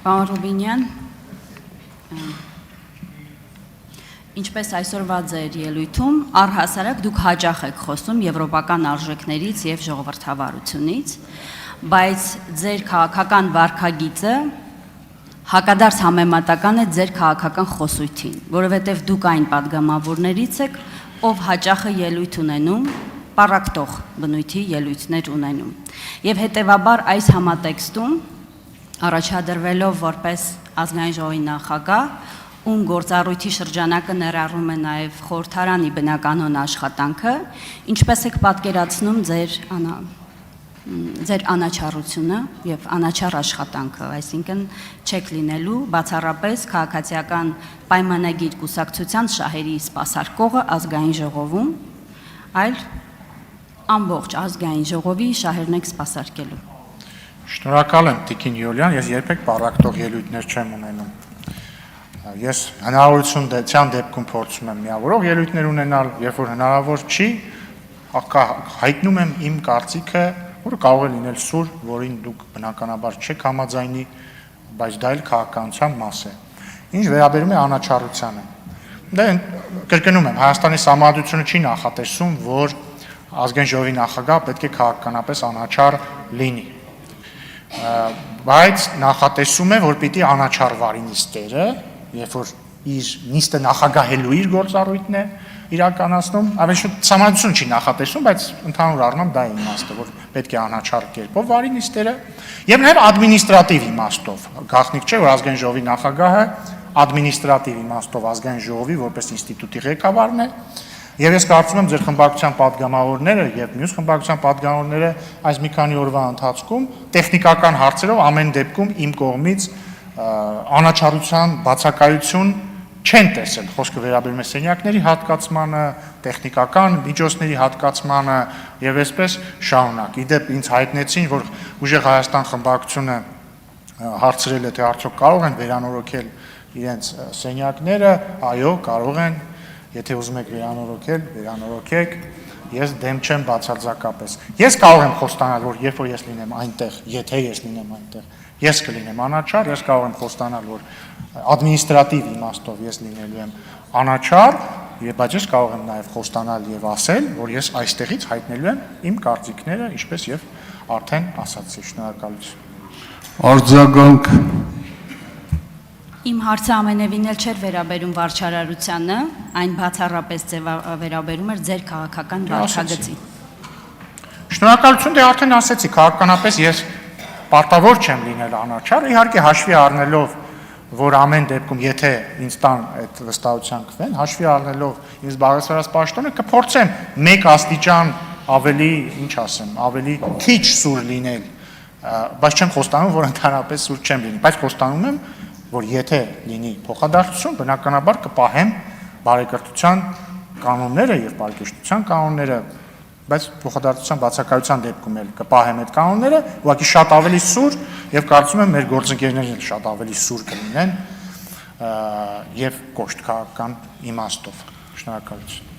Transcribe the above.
Պարոն Ռուբինյան, ինչպես այսօրվա ձեր ելույթում, առհասարակ դուք հաճախ եք խոսում եվրոպական արժեքներից և ժողովրդավարությունից, բայց ձեր քաղաքական վարքագիծը հակադարձ համեմատական է ձեր քաղաքական խոսույթին, որովհետև դուք այն պատգամավորներից եք, ով հաճախ է ելույթ ունենում, պառակտող բնույթի ելույթներ ունենում։ Եվ հետևաբար այս համատեքստում առաջադրվելով որպես ազգային ժողովի նախագահ, ում գործառույթի շրջանակը ներառում է նաև խորհրդարանի բնականոն աշխատանքը, ինչպես եք պատկերացնում ձեր անաչառությունը և անաչառ աշխատանքը, այսինքն չեք լինելու բացառապես քաղաքացիական պայմանագիր կուսակցության շահերի սպասարկողը ազգային ժողովում, այլ ամբողջ ազգային ժողովի շահերն եք սպասարկելու։ Շնորհակալ եմ Տիկին Յուլիան, ես երբեք պառակտող ելույթներ չեմ ունենում։ Ես հնարավորության դեպքում փորձում եմ միավորող ելույթներ ունենալ, երբ որ հնարավոր չի, հայտնում եմ իմ կարծիքը, որը կարող է լինել սուր, որին դուք բնականաբար չեք համաձայնի, բայց դա էլ քաղաքականության մաս է։ Ինչ վերաբերում է անաչառությանը։ Դե կրկնում եմ, Հայաստանի Սահմանադրությունը չի նախատեսում, որ ազգային ժողովի նախագահ պետք է քաղաքականապես անաչառ լինի։ Բայց նախատեսում է, որ պիտի անաչառ վարի նիստերը, երբ որ իր նիստը նախագահելու իր գործառույթն է իրականացնում, ավելի շուտ Սահմանադրությունը չի նախատեսում, բայց ընդհանուր առմամբ դա է իմաստը, որ պետք է անաչառ կերպով վարի նիստերը, եւ նաեւ ադմինիստրատիվ իմաստով։ Գաղտնիք չէ, որ ազգային ժողովի նախագահը ադմինիստրատիվ իմաստով ազգային ժողովի որպես ինստիտուտի ղեկավարն է, եւ ես կարծում եմ ձեր խմբակցության պատգամավորները եւ մյուս խմբակցության պատգամավորները այս մի քանի օրվա ընթացքում տեխնիկական հարցերով ամեն դեպքում իմ կողմից անաչառության բացակայություն չեն տեսել, խոսքը վերաբերում է սենյակների հատկացմանը, տեխնիկական միջոցների հատկացմանը եւ այսպես շարունակ։ Իդեպ ինձ հայտնեցին, որ ուժեղ Հայաստան խմբակցությունը հարցրել է, թե արդյոք կարող են վերանորոգել իրենց սենյակները, այո, կարող են, եթե ուզում եք վերանորոգել, վերանորոգեք, ես դեմ չեմ բացարձակապես։ Ես կարող եմ խոստանալ, որ երբ որ ես լինեմ այնտեղ, եթե ես լինեմ այնտեղ, ես կլինեմ անաչառ, ես կարող եմ խոստանալ, որ ադմինիստրատիվ իմաստով ես լինելու եմ անաչառ, բայց ես կարող եմ նաև խոստանալ եւ ասել, որ ես այստեղից հայտնելու եմ իմ կարծիքները, ինչպես եւ արդեն ասացի։ Շնորհակալություն։ Արձագանք։ Իմ հարցը ամենևին էլ չէր վերաբերում վարչարարությանը, այն բացառապես վերաբերում էր ձեր քաղաքական վարքագծին։ Շնորհակալություն, դե արդեն ասեցի, քաղաքականապես ես պարտավոր չեմ լինել անաչառ, իհարկե հաշվի առնելով, որ ամեն դեպքում, եթե ինձ տան այդ վստահության կվեն, հաշվի առնելով ինձ զբաղեցրած պաշտոնը, կփորձեմ մեկ աստիճան ավելի, ինչ ասեմ, ավելի քիչ սուր լինել, բայց չեմ խոստանում, որ ընդհանրապես սուր չեմ լինի, բայց խոստանում եմ, որ եթե լինի փոխադարձություն, բնականաբար կպահեմ բարեկրթության կանոնները եւ բարեկրթության կանոնները, բայց փոխադարձության բացակայության դեպքում էլ կպահեմ այդ կանոնները, ուղղակի շատ ավելի սուր եւ կարծում եմ մեր գործընկերներն շատ ավելի սուր կլինեն եւ կոշտ քաղաքական իմաստով։ Շնորհակալություն։